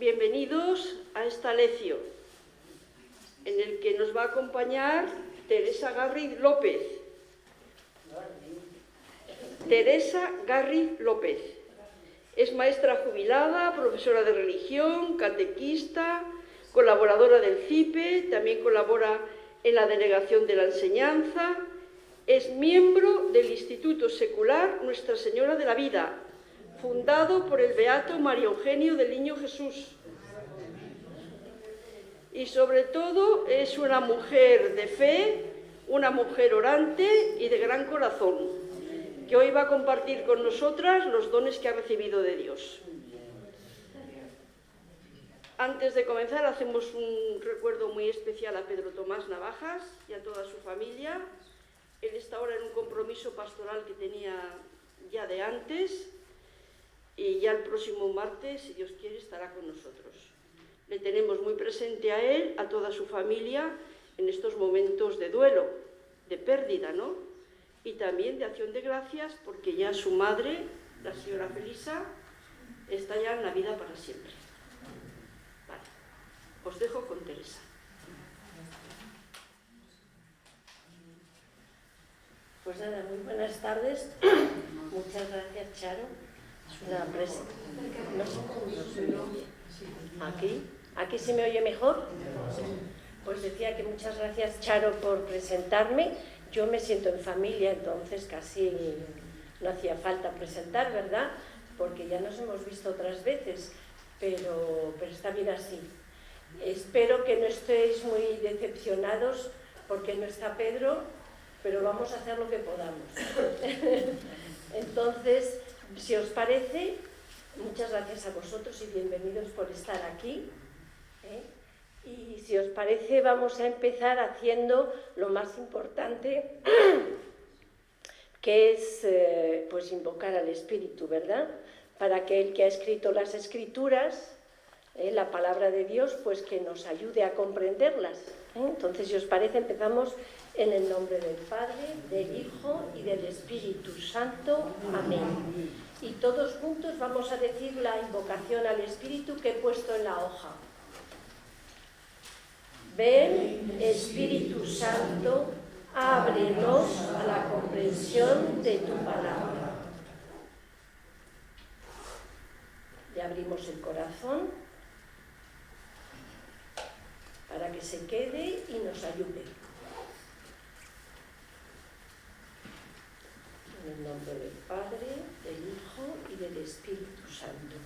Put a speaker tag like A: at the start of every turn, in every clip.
A: Bienvenidos a esta lección, en el que nos va a acompañar Teresa Garri López. Teresa Garri López es maestra jubilada, profesora de religión, catequista, colaboradora del CIPE, también colabora en la Delegación de la Enseñanza, es miembro del Instituto Secular Nuestra Señora de la Vida, fundado por el beato María Eugenio del Niño Jesús. Y sobre todo es una mujer de fe, una mujer orante y de gran corazón, que hoy va a compartir con nosotras los dones que ha recibido de Dios. Antes de comenzar, hacemos un recuerdo muy especial a Pedro Tomás Navajas y a toda su familia. Él está ahora en un compromiso pastoral que tenía ya de antes, y ya el próximo martes, si Dios quiere, estará con nosotros. Le tenemos muy presente a él, a toda su familia, en estos momentos de duelo, de pérdida, ¿no? Y también de acción de gracias, porque ya su madre, la señora Felisa, está ya en la vida para siempre. Vale, os dejo con Teresa.
B: Pues nada, muy buenas tardes. Muchas gracias, Charo. Es una ¿Aquí se me oye mejor? Pues decía que muchas gracias, Charo, por presentarme. Yo me siento en familia, entonces casi no hacía falta presentar, ¿verdad? Porque ya nos hemos visto otras veces, pero está bien así. Espero que no estéis muy decepcionados porque no está Pedro, pero vamos a hacer lo que podamos. Entonces, si os parece, muchas gracias a vosotros y bienvenidos por estar aquí. Y si os parece, vamos a empezar haciendo lo más importante, que es pues invocar al Espíritu, ¿verdad? Para que el que ha escrito las Escrituras, la palabra de Dios, pues que nos ayude a comprenderlas. Entonces, si os parece, empezamos en el nombre del Padre, del Hijo y del Espíritu Santo. Amén. Y todos juntos vamos a decir la invocación al Espíritu que he puesto en la hoja. Ven, Espíritu Santo, ábrenos a la comprensión de tu palabra. Le abrimos el corazón para que se quede y nos ayude. En el nombre del Padre, del Hijo y del Espíritu Santo.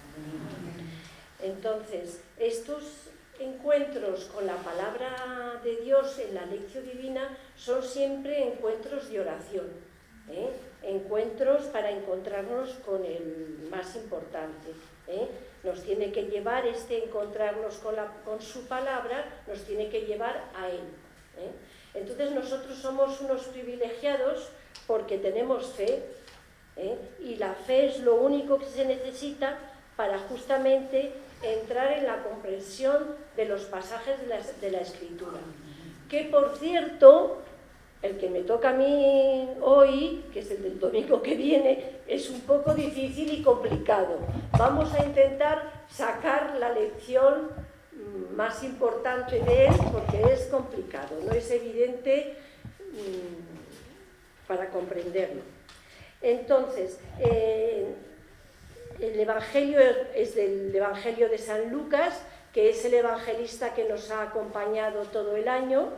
B: Entonces, estos encuentros con la palabra de Dios en la lección divina son siempre encuentros de oración, encuentros para encontrarnos con el más importante. Nos tiene que llevar encontrarnos con su palabra, nos tiene que llevar a Él. Entonces nosotros somos unos privilegiados porque tenemos fe, y la fe es lo único que se necesita para justamente entrar en la comprensión de los pasajes de la Escritura. Que, por cierto, el que me toca a mí hoy, que es el del domingo que viene, es un poco difícil y complicado. Vamos a intentar sacar la lección más importante de él, porque es complicado, no es evidente para comprenderlo. Entonces, el Evangelio es del Evangelio de San Lucas, que es el evangelista que nos ha acompañado todo el año,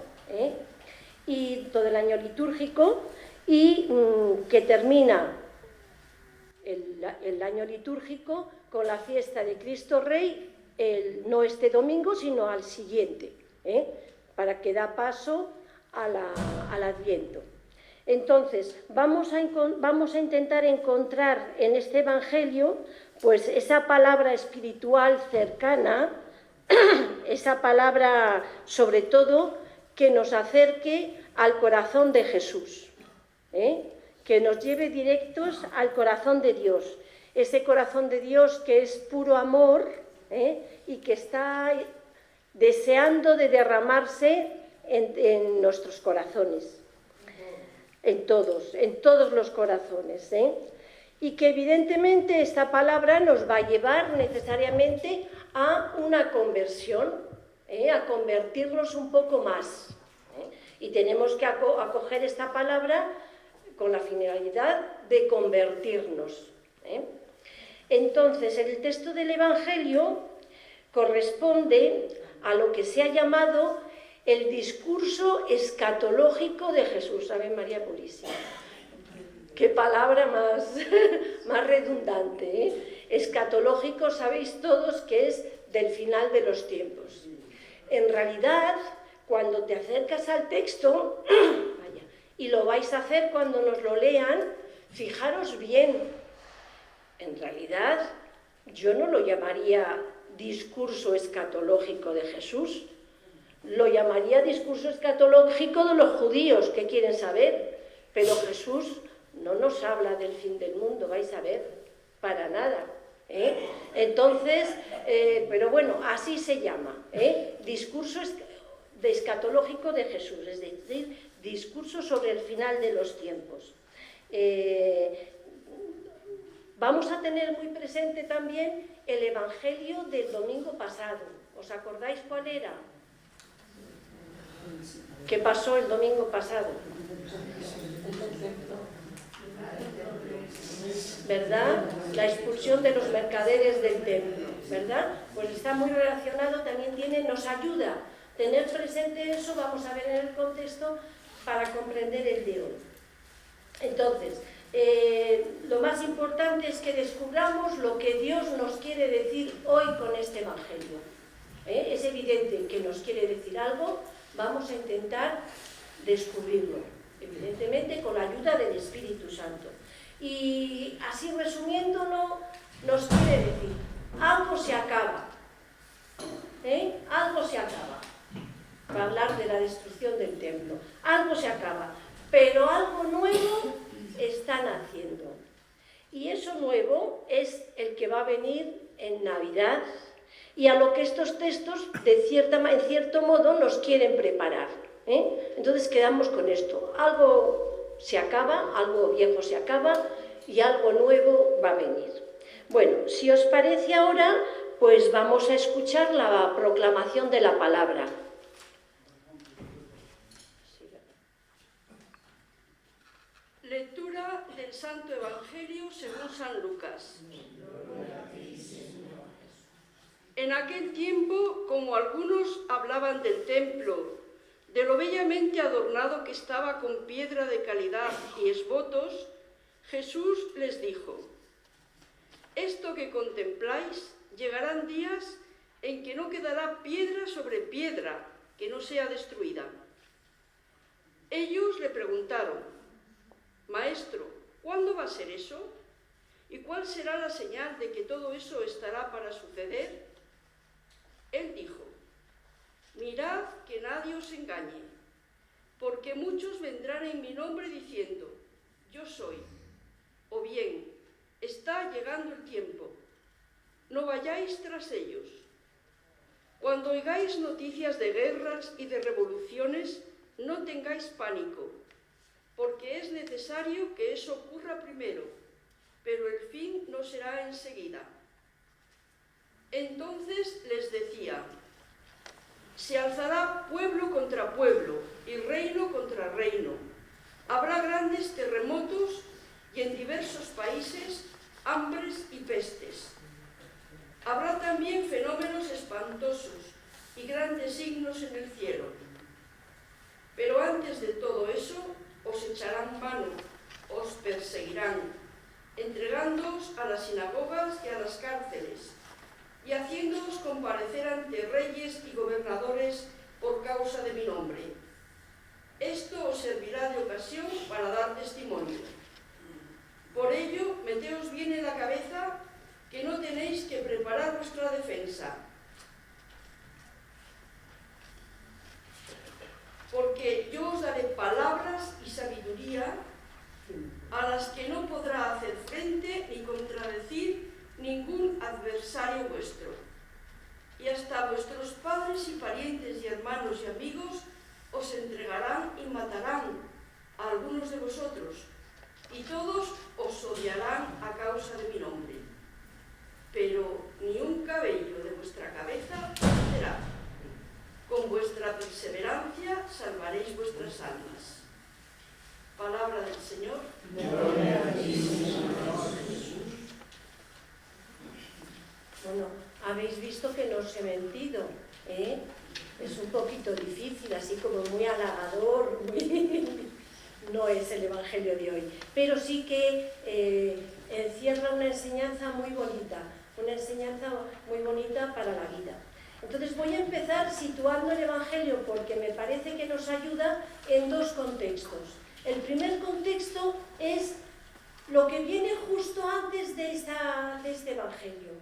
B: y todo el año litúrgico, y que termina el año litúrgico con la fiesta de Cristo Rey, no este domingo, sino al siguiente, para que da paso al Adviento. Entonces, vamos a intentar encontrar en este Evangelio pues esa palabra espiritual cercana, esa palabra sobre todo que nos acerque al corazón de Jesús, que nos lleve directos al corazón de Dios, ese corazón de Dios que es puro amor, y que está deseando de derramarse en nuestros corazones. En todos los corazones, y que evidentemente esta palabra nos va a llevar necesariamente a una conversión, a convertirnos un poco más. Y tenemos que acoger esta palabra con la finalidad de convertirnos. Entonces, el texto del Evangelio corresponde a lo que se ha llamado el discurso escatológico de Jesús. Ave María Purísima. Qué palabra más redundante, ¿eh? Escatológico, sabéis todos que es del final de los tiempos. En realidad, cuando te acercas al texto, y lo vais a hacer cuando nos lo lean, fijaros bien. En realidad, yo no lo llamaría discurso escatológico de Jesús, lo llamaría discurso escatológico de los judíos que quieren saber, pero Jesús no nos habla del fin del mundo, vais a ver, para nada. Entonces, pero bueno, así se llama, discurso escatológico de Jesús, es decir, discurso sobre el final de los tiempos. Vamos a tener muy presente también el Evangelio del domingo pasado. ¿Os acordáis cuál era? ¿Qué pasó el domingo pasado? ¿Verdad? La expulsión de los mercaderes del templo, ¿verdad? Pues está muy relacionado, también nos ayuda a tener presente eso, vamos a ver en el contexto para comprender el de hoy. Entonces, lo más importante es que descubramos lo que Dios nos quiere decir hoy con este Evangelio. Es evidente que nos quiere decir algo, vamos a intentar descubrirlo, evidentemente con la ayuda del Espíritu Santo. Y así resumiéndolo, nos quiere decir, algo se acaba, algo se acaba, para hablar de la destrucción del templo, algo se acaba, pero algo nuevo están haciendo. Y eso nuevo es el que va a venir en Navidad y a lo que estos textos, en cierto modo, nos quieren preparar. Entonces quedamos con esto, algo se acaba, algo viejo se acaba y algo nuevo va a venir. Bueno, si os parece ahora, pues vamos a escuchar la proclamación de la palabra.
A: Lectura del Santo Evangelio según San Lucas. En aquel tiempo, como algunos hablaban del templo, de lo bellamente adornado que estaba con piedra de calidad y esbotos, Jesús les dijo: esto que contempláis, llegarán días en que no quedará piedra sobre piedra que no sea destruida. Ellos le preguntaron: Maestro, ¿cuándo va a ser eso? ¿Y cuál será la señal de que todo eso estará para suceder? Él dijo: mirad que nadie os engañe, porque muchos vendrán en mi nombre diciendo: yo soy, o bien, está llegando el tiempo. No vayáis tras ellos. Cuando oigáis noticias de guerras y de revoluciones, no tengáis pánico, porque es necesario que eso ocurra primero, pero el fin no será enseguida. Entonces les decía: se alzará pueblo contra pueblo y reino contra reino. Habrá grandes terremotos y en diversos países hambres y pestes. Habrá también fenómenos espantosos y grandes signos en el cielo. Pero antes de todo eso, os echarán mano, os perseguirán, entregándoos a las sinagogas y a las cárceles, y haciéndoos comparecer ante reyes y gobernadores por causa de mi nombre. Esto os servirá de ocasión para dar testimonio. Por ello, meteos bien en la cabeza que no tenéis que preparar vuestra defensa, porque yo os daré palabras y sabiduría a las que no podrá hacer frente ni contradecir ningún adversario vuestro. Y hasta vuestros padres y parientes y hermanos y amigos os entregarán y matarán a algunos de vosotros, y todos os odiarán a causa de mi nombre. Pero ni un cabello de vuestra salvaréis vuestras almas. Palabra del Señor.
C: Gloria a ti, Señor Jesús.
B: Bueno, habéis visto que no os he mentido, ¿eh? Es un poquito difícil, así como muy halagador, no es el Evangelio de hoy, pero sí que encierra una enseñanza muy bonita para la vida. Entonces voy a empezar situando el Evangelio porque me parece que nos ayuda en dos contextos. El primer contexto es lo que viene justo antes de este Evangelio,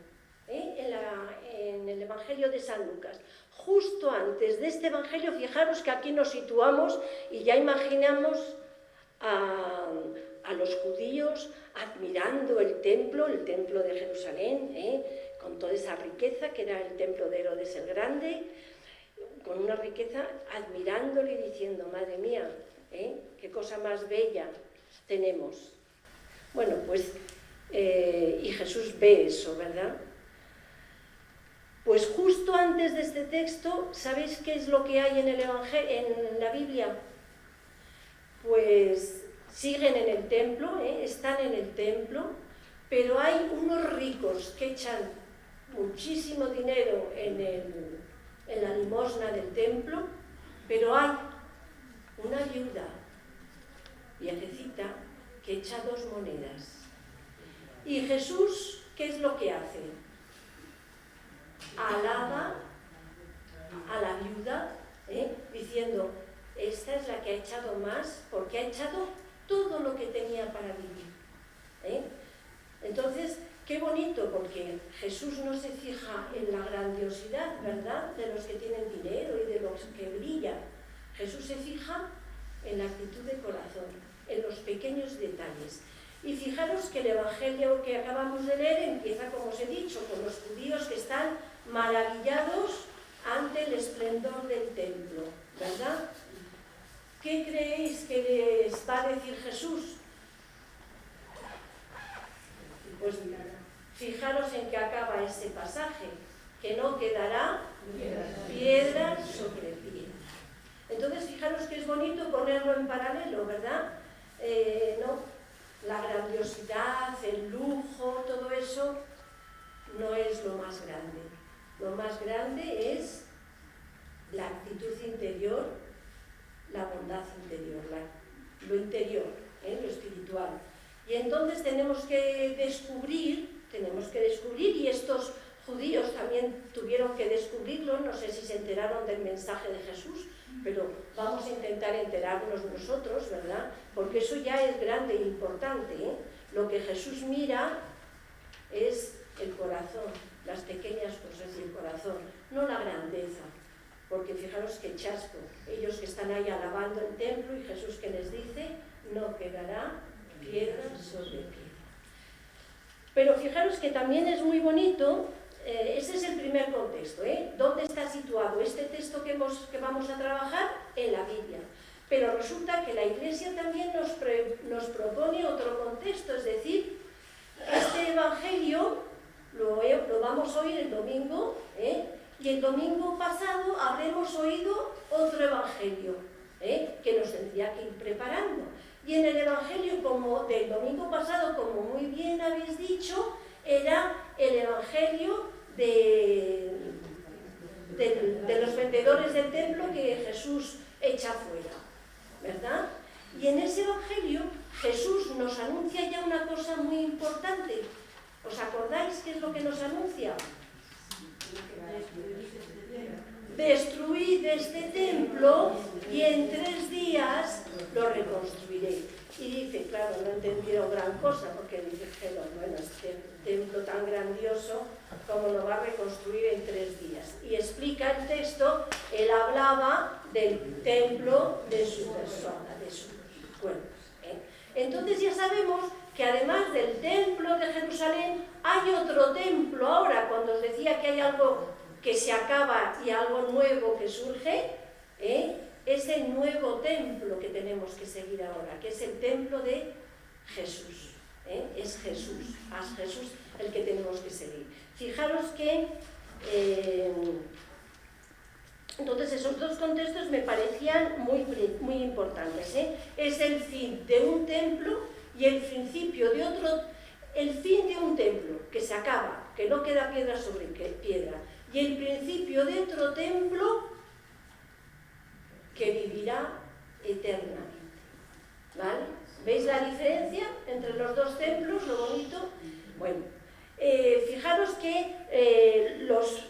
B: en el Evangelio de San Lucas. Justo antes de este Evangelio, fijaros que aquí nos situamos y ya imaginamos a los judíos admirando el templo de Jerusalén, con toda esa riqueza que era el templo de Herodes el Grande, con una riqueza admirándolo y diciendo, madre mía, qué cosa más bella tenemos. Bueno, pues, y Jesús ve eso, ¿verdad? Pues justo antes de este texto, ¿sabéis qué es lo que hay en el Evangelio, en la Biblia? Pues siguen en el templo, están en el templo, pero hay unos ricos que echan muchísimo dinero en la limosna del templo, pero hay una viuda, viejecita, que echa 2 monedas. Y Jesús, ¿qué es lo que hace? Alaba a la viuda, diciendo, esta es la que ha echado más, porque ha echado todo lo que tenía para vivir. Entonces, qué bonito, porque Jesús no se fija en la grandiosidad, ¿verdad?, de los que tienen dinero y de los que brillan. Jesús se fija en la actitud de corazón, en los pequeños detalles. Y fijaros que el Evangelio que acabamos de leer empieza, como os he dicho, con los judíos que están maravillados ante el esplendor del templo, ¿verdad? ¿Qué creéis que les va a decir Jesús? Pues fijaros en que acaba ese pasaje, que no quedará piedra sobre piedra. Entonces, fijaros que es bonito ponerlo en paralelo, ¿verdad? ¿No? La grandiosidad, el lujo, todo eso no es lo más grande. Lo más grande es la actitud interior, la bondad interior, lo interior, lo espiritual. Y entonces tenemos que descubrir, y estos judíos también tuvieron que descubrirlo, no sé si se enteraron del mensaje de Jesús, pero vamos a intentar enterarnos nosotros, ¿verdad? Porque eso ya es grande e importante, Lo que Jesús mira es el corazón, las pequeñas cosas del corazón, no la grandeza. Porque fijaros que chasco, ellos que están ahí alabando el templo y Jesús que les dice, no quedará piedra sobre piedra. Pero fijaros que también es muy bonito, ese es el primer contexto, ¿Dónde está situado este texto que vamos a trabajar? En la Biblia. Pero resulta que la Iglesia también nos propone otro contexto, es decir, este Evangelio lo vamos a oír el domingo, y el domingo pasado habremos oído otro Evangelio, que nos tendría que ir preparando. Y en el Evangelio como del domingo pasado, como muy bien habéis dicho, era el Evangelio de los vendedores del templo que Jesús echa fuera, ¿verdad? Y en ese Evangelio Jesús nos anuncia ya una cosa muy importante. ¿Os acordáis qué es lo que nos anuncia? Destruid este templo y en 3 días lo reconstruiré. Y dice, claro, no entendieron gran cosa, porque dijeron, bueno, este templo tan grandioso, ¿cómo lo va a reconstruir en 3 días? Y explica el texto, él hablaba del templo de su persona, de su cuerpo. Entonces ya sabemos que además del templo de Jerusalén, hay otro templo ahora, cuando os decía que hay algo que se acaba y algo nuevo que surge, es el nuevo templo que tenemos que seguir ahora, que es el templo de Jesús. Es Jesús, es Jesús el que tenemos que seguir. Fijaros que Entonces esos dos contextos me parecían muy importantes. Es el fin de un templo y el principio de otro, el fin de un templo que se acaba, que no queda piedra sobre piedra, y el principio de otro templo que vivirá eternamente. ¿Vale? ¿Veis la diferencia entre los dos templos, lo bonito? Bueno, fijaros que los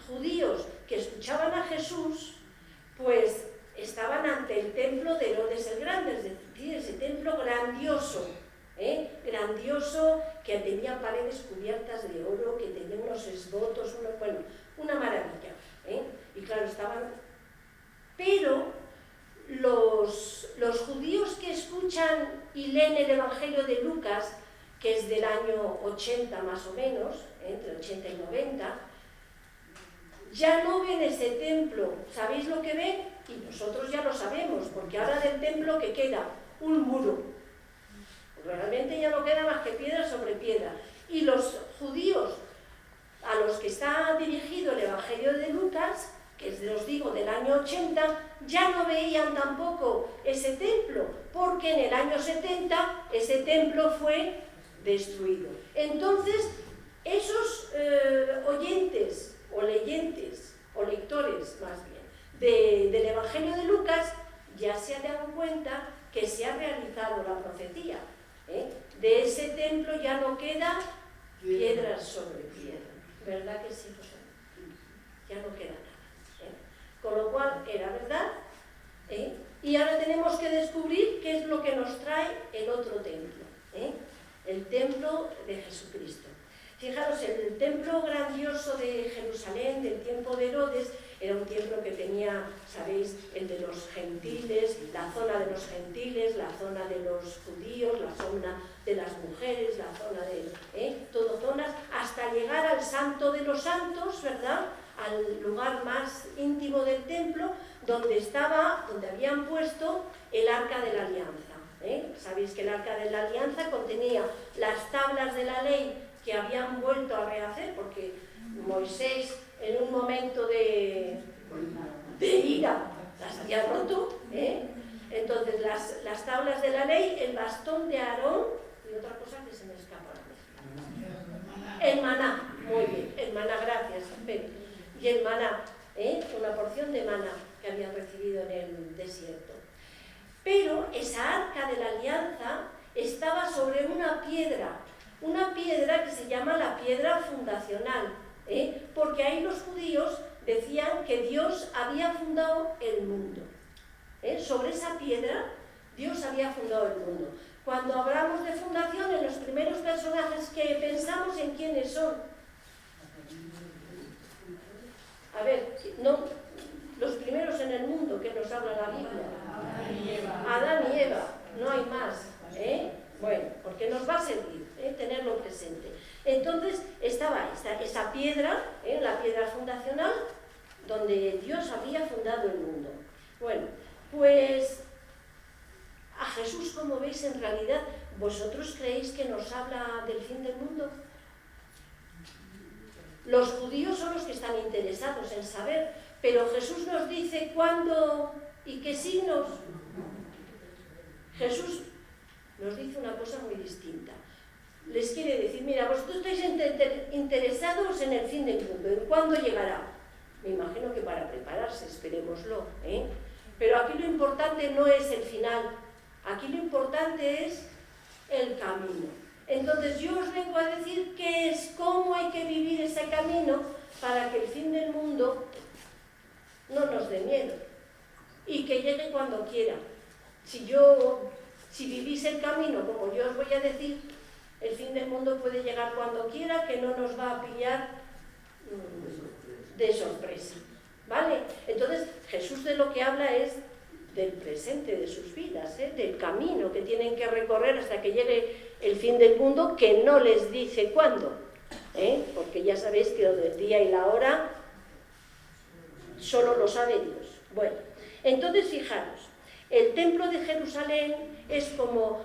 B: judíos que escuchaban a Jesús, pues estaban ante el templo de Herodes el Grande, es decir, ese templo grandioso, grandioso, que tenía paredes cubiertas de oro, que tenía unos esbotos, bueno, una maravilla. Y claro, estaban... Pero los judíos que escuchan y leen el Evangelio de Lucas, que es del año 80 más o menos, entre 80 y 90, ya no ven ese templo. ¿Sabéis lo que ven? Y nosotros ya lo sabemos, porque ahora del templo que queda un muro. Realmente ya no queda más que piedra sobre piedra. Y los judíos a los que está dirigido el Evangelio de Lucas, que os digo del año 80, ya no veían tampoco ese templo, porque en el año 70 ese templo fue destruido. Entonces, esos oyentes o leyentes, o lectores más bien, del Evangelio de Lucas, ya se han dado cuenta que se ha realizado la profecía. De ese templo ya no queda piedras sobre piedra. ¿Verdad que sí, José? Ya no queda nada. Con lo cual, era verdad. Y ahora tenemos que descubrir qué es lo que nos trae el otro templo. El templo de Jesucristo. Fijaros, el templo grandioso de Jerusalén del tiempo de Herodes era un templo que tenía, sabéis, el de los gentiles, la zona de los gentiles, la zona de los judíos, la zona de las mujeres, la zona de... todo zonas, hasta llegar al Santo de los Santos, ¿verdad?, al lugar más íntimo del templo, donde habían puesto el Arca de la Alianza. Sabéis que el Arca de la Alianza contenía las tablas de la ley que habían vuelto a rehacer, porque Moisés en un momento de ira las había roto. Entonces las tablas de la ley, el bastón de Aarón y otra cosa que se me escapa ahora. El maná, muy bien, el maná, gracias, Pedro. Y el maná, una porción de maná que habían recibido en el desierto. Pero esa Arca de la Alianza estaba sobre una piedra que se llama la piedra fundacional, porque ahí los judíos decían que Dios había fundado el mundo. Sobre esa piedra Dios había fundado el mundo. Cuando hablamos de fundación, en los primeros personajes que pensamos, ¿en quiénes son? A ver, no, los primeros en el mundo que nos habla la Biblia. Adán y Eva, no hay más. Bueno, porque nos va a servir tenerlo presente. Entonces estaba esa piedra, la piedra fundacional, donde Dios había fundado el mundo. Bueno, pues a Jesús, como veis, en realidad, ¿vosotros creéis que nos habla del fin del mundo? Los judíos son los que están interesados en saber, pero Jesús nos dice cuándo y qué signos. Jesús nos dice una cosa muy distinta. Les quiere decir, mira, vosotros estáis interesados en el fin del mundo, ¿en cuándo llegará? Me imagino que para prepararse, esperémoslo. Pero aquí lo importante no es el final, aquí lo importante es el camino. Entonces yo os vengo a decir qué es, cómo hay que vivir ese camino para que el fin del mundo no nos dé miedo y que llegue cuando quiera. Si vivís el camino como yo os voy a decir, el fin del mundo puede llegar cuando quiera, que no nos va a pillar de sorpresa, ¿vale? Entonces Jesús de lo que habla es del presente de sus vidas, del camino que tienen que recorrer hasta que llegue el fin del mundo, que no les dice cuándo, porque ya sabéis que lo del día y la hora solo lo sabe Dios. Bueno, entonces fijaros, el templo de Jerusalén es como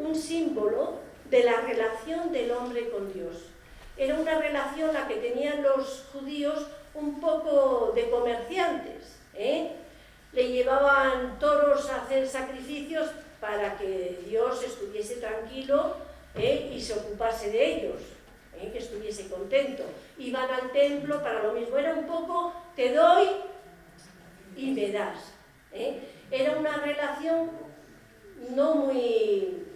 B: un símbolo de la relación del hombre con Dios. Era una relación la que tenían los judíos un poco de comerciantes, ¿eh? Le llevaban toros a hacer sacrificios para que Dios estuviese tranquilo, y se ocupase de ellos, que estuviese contento. Iban al templo para lo mismo, era un poco te doy y me das. Era una relación un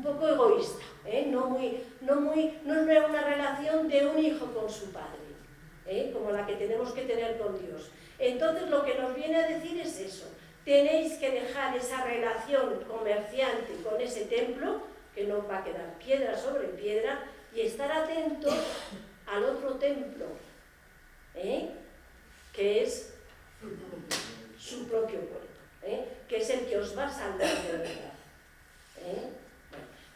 B: poco egoísta, no era una relación de un hijo con su padre, como la que tenemos que tener con Dios. Entonces lo que nos viene a decir es eso: tenéis que dejar esa relación comerciante con ese templo, que no va a quedar piedra sobre piedra, y estar atentos al otro templo, que es su propio cuerpo, que es el que os va a salvar de verdad.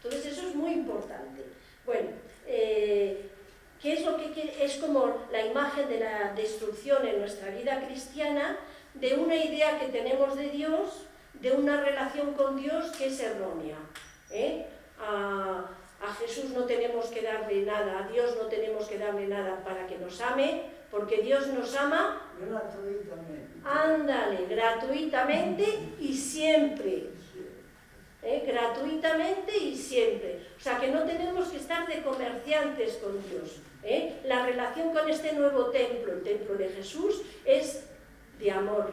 B: Entonces eso es muy importante. Bueno, ¿qué es lo que es como la imagen de la destrucción en nuestra vida cristiana, de una idea que tenemos de Dios, de una relación con Dios que es errónea? A Jesús no tenemos que darle nada, a Dios no tenemos que darle nada para que nos ame, porque Dios nos ama gratuitamente. Ándale, gratuitamente y siempre. Gratuitamente y siempre. O sea que no tenemos que estar de comerciantes con Dios. La relación con este nuevo templo, el templo de Jesús, es de amor,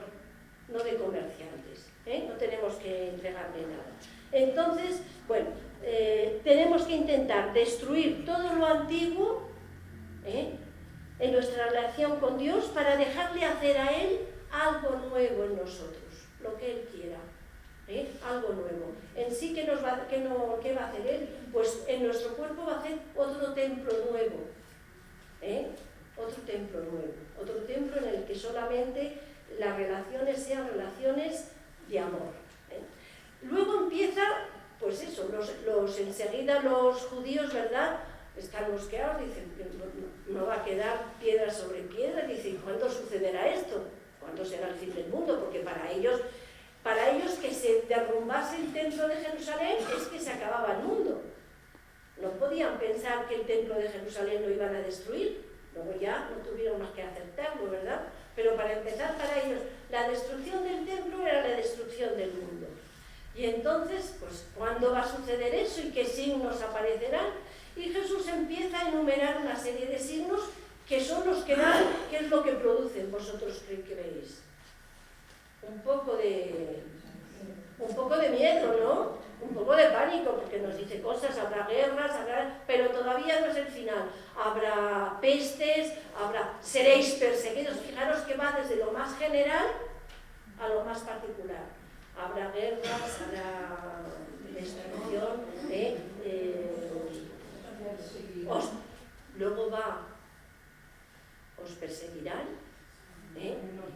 B: no de comerciantes. No tenemos que entregarle nada. Entonces, bueno, tenemos que intentar destruir todo lo antiguo en nuestra relación con Dios para dejarle hacer a Él algo nuevo en nosotros, lo que Él quiera. Algo nuevo. En sí, ¿qué va a hacer Él? Pues en nuestro cuerpo va a hacer otro templo nuevo. Otro templo nuevo. Otro templo en el que solamente las relaciones sean relaciones de amor. Luego empieza, pues eso, enseguida los judíos, ¿verdad?, están mosqueados, dicen que no va a quedar piedra sobre piedra. Dicen, ¿cuándo sucederá esto? ¿Cuándo será el fin del mundo? Porque para ellos que se derrumbase el templo de Jerusalén es que se acababa el mundo. No podían pensar que el templo de Jerusalén lo iban a destruir, luego ya no tuvieron más que aceptarlo, ¿verdad? Pero para empezar, para ellos, la destrucción del templo era la destrucción del mundo. Y entonces, pues, ¿cuándo va a suceder eso y qué signos aparecerán? Y Jesús empieza a enumerar una serie de signos que son los que dan, ¿qué es lo que producen? ¿Vosotros creéis? Un poco de miedo, ¿no? Un poco de pánico, porque nos dice cosas, habrá guerras, pero todavía no es el final. Habrá pestes, seréis perseguidos. Fijaros que va desde lo más general a lo más particular. Habrá guerras, habrá destrucción, luego os perseguirán,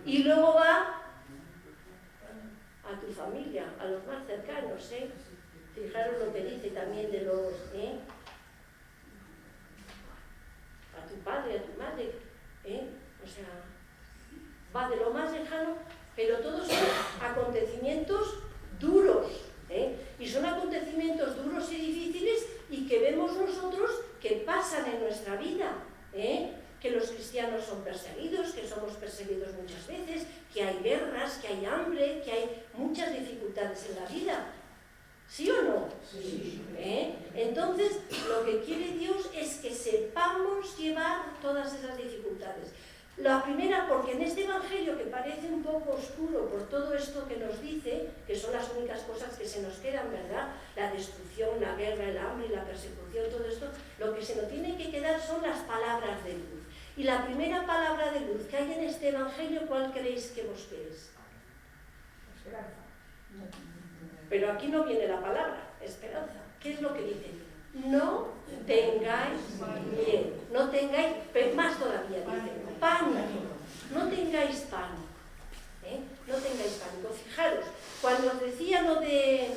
B: y luego va a tu familia, a los más cercanos, Fijaros lo que dice también de los, a tu padre, a tu madre, o sea, va de lo más lejano, pero todos son acontecimientos duros, y son acontecimientos duros y difíciles y que vemos nosotros que pasan en nuestra vida, que los cristianos son perseguidos, que somos perseguidos muchas veces, que hay guerras, que hay hambre, que hay muchas dificultades en la vida. ¿Sí o no? Sí. Entonces, lo que quiere Dios es que sepamos llevar todas esas dificultades. La primera, porque en este evangelio que parece un poco oscuro por todo esto que nos dice, que son las únicas cosas que se nos quedan, ¿verdad? La destrucción, la guerra, el hambre, la persecución, todo esto, lo que se nos tiene que quedar son las palabras de luz. Y la primera palabra de luz que hay en este evangelio, ¿cuál creéis que vos queréis? Esperanza. Pero aquí no viene la palabra, esperanza. ¿Qué es lo que dice? No tengáis miedo, no tengáis, pero más todavía dice, pánico, no tengáis pánico, no tengáis pánico. Fijaros, cuando os decía lo de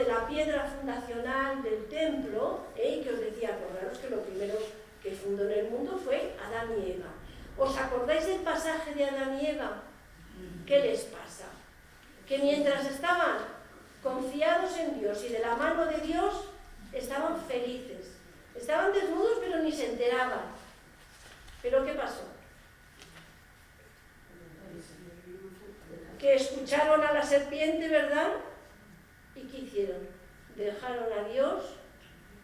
B: la piedra fundacional del templo, que os decía, acordaros que lo primero que fundó en el mundo fue Adán y Eva. ¿Os acordáis del pasaje de Adán y Eva? ¿Qué les pasa? Que mientras estaban confiados en Dios y de la mano de Dios, estaban felices. Estaban desnudos, pero ni se enteraban. ¿Pero qué pasó? Que escucharon a la serpiente, ¿verdad? ¿Y qué hicieron? Dejaron a Dios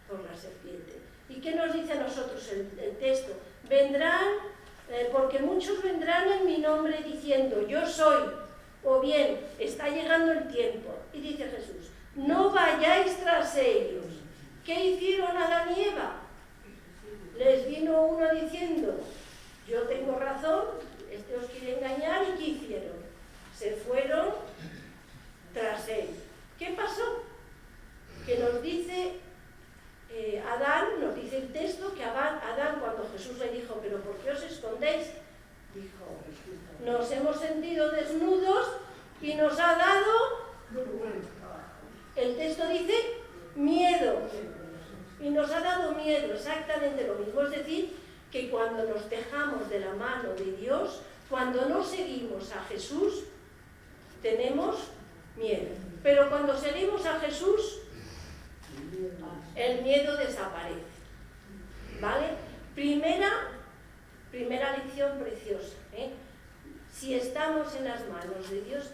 B: por la serpiente. ¿Y qué nos dice a nosotros el texto? Vendrán, porque muchos vendrán en mi nombre diciendo, yo soy, o bien, está llegando el tiempo. Y dice Jesús, no vayáis tras ellos. ¿Qué hicieron Adán y Eva? Les vino uno diciendo, yo tengo razón, este os quiere engañar, ¿y qué hicieron? Se fueron tras él. ¿Qué pasó? Que nos dice Adán, nos dice el texto, que Adán, cuando Jesús le dijo, ¿pero por qué os escondéis? Dijo, nos hemos sentido desnudos y nos ha dado, el texto dice, miedo. Y nos ha dado miedo, exactamente lo mismo. Es decir, que cuando nos dejamos de la mano de Dios, cuando no seguimos a Jesús, tenemos miedo. Pero cuando seguimos a Jesús, el miedo desaparece. ¿Vale? Primera lección preciosa. Si estamos en las manos de Dios,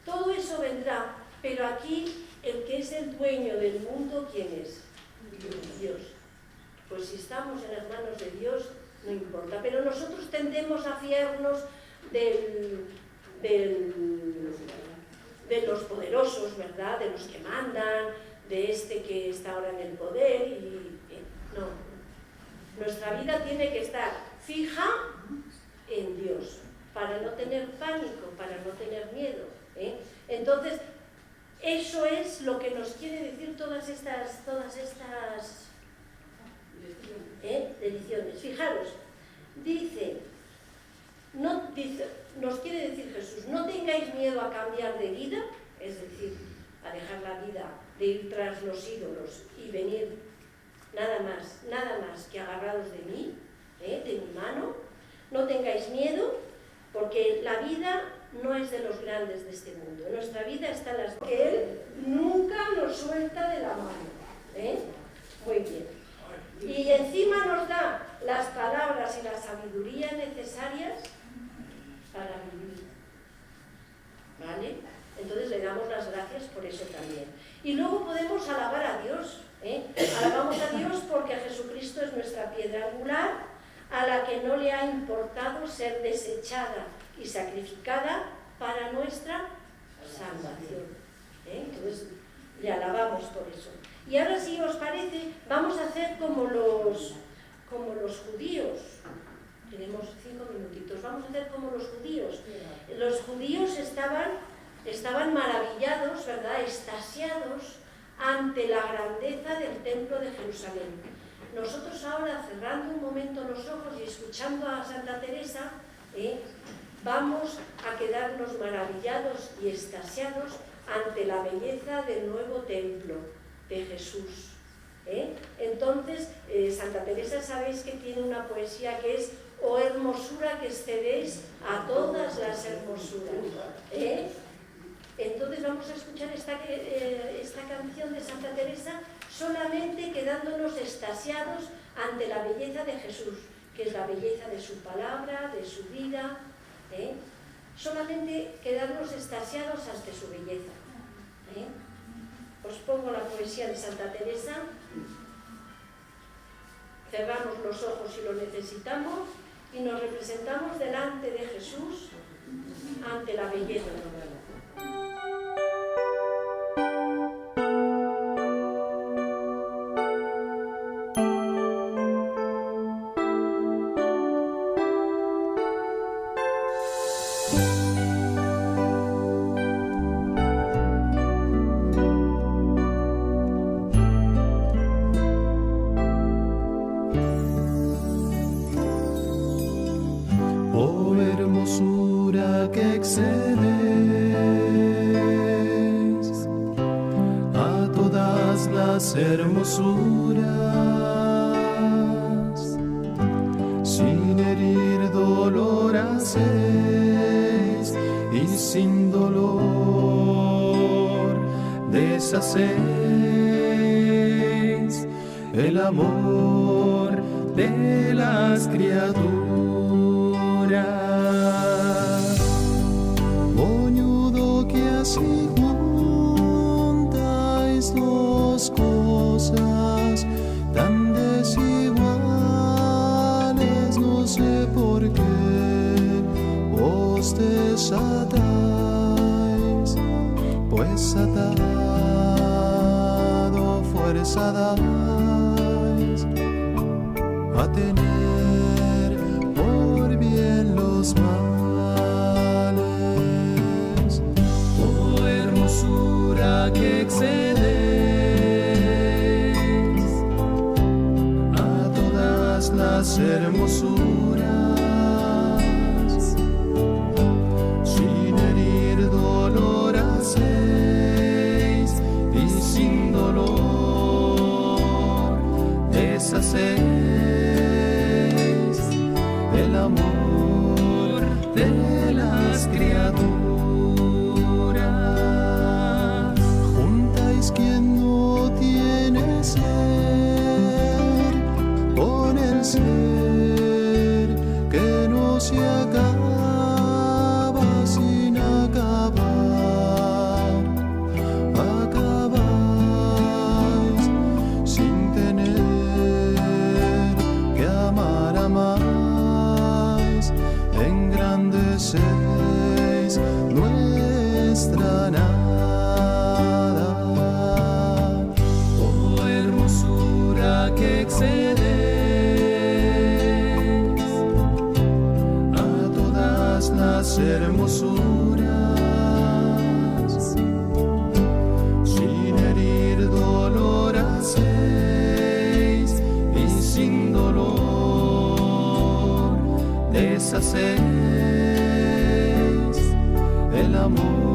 B: todo eso vendrá. Pero aquí, el que es el dueño del mundo, ¿quién es? Dios. Pues si estamos en las manos de Dios, no importa. Pero nosotros tendemos a fiarnos de los poderosos, ¿verdad? De los que mandan, de este que está ahora en el poder. No. Nuestra vida tiene que estar fija en Dios, para no tener pánico, para no tener miedo. Entonces, eso es lo que nos quiere decir todas estas ediciones. Fijaros, nos quiere decir Jesús, no tengáis miedo a cambiar de vida, es decir, a dejar la vida de ir tras los ídolos y venir nada más que agarrados de mí, de mi mano. No tengáis miedo, porque la vida no es de los grandes de este mundo. Nuestra vida está en las manos que Él nunca nos suelta de la mano. Muy bien. Y encima nos da las palabras y la sabiduría necesarias para vivir. ¿Vale? Entonces le damos las gracias por eso también. Y luego podemos alabar a Dios. Alabamos a Dios porque Jesucristo es nuestra piedra angular, a la que no le ha importado ser desechada y sacrificada para nuestra salvación. Entonces le alabamos por eso. Y ahora, si os parece, vamos a hacer como los judíos. Tenemos 5 minutitos. Vamos a hacer como los judíos. Los judíos estaban maravillados, ¿verdad? Extasiados ante la grandeza del templo de Jerusalén. Nosotros ahora, cerrando un momento los ojos y escuchando a Santa Teresa, vamos a quedarnos maravillados y extasiados ante la belleza del nuevo templo de Jesús. Entonces, Santa Teresa, sabéis que tiene una poesía que es «Oh hermosura que excedéis a todas las hermosuras». Entonces vamos a escuchar esta canción de Santa Teresa solamente quedándonos extasiados ante la belleza de Jesús, que es la belleza de su palabra, de su vida. Solamente quedarnos extasiados ante su belleza. Os pongo la poesía de Santa Teresa. Cerramos los ojos si lo necesitamos y nos representamos delante de Jesús ante la belleza.
D: Oh hermosura que excedes a todas las hermosuras, sin herir dolor hacéis y sin dolor deshacéis. el amor de las criaturas. Moñudo que así juntáis dos cosas tan desiguales, no sé por qué os desatáis, pues atado fuerza dais a tener por bien los males. Oh hermosura que excedes a todas las hermosuras, sin herir dolor hacéis y sin dolor deshacéis el amor de las criaturas. Juntáis quien no tiene ser con el ser que no se acaba sin acabar. Acabáis sin tener que amar a más, engrandecéis nuestra nada. Oh hermosura que excedes a todas las hermosuras, sin herir dolor hacéis y sin dolor deshacéis el amor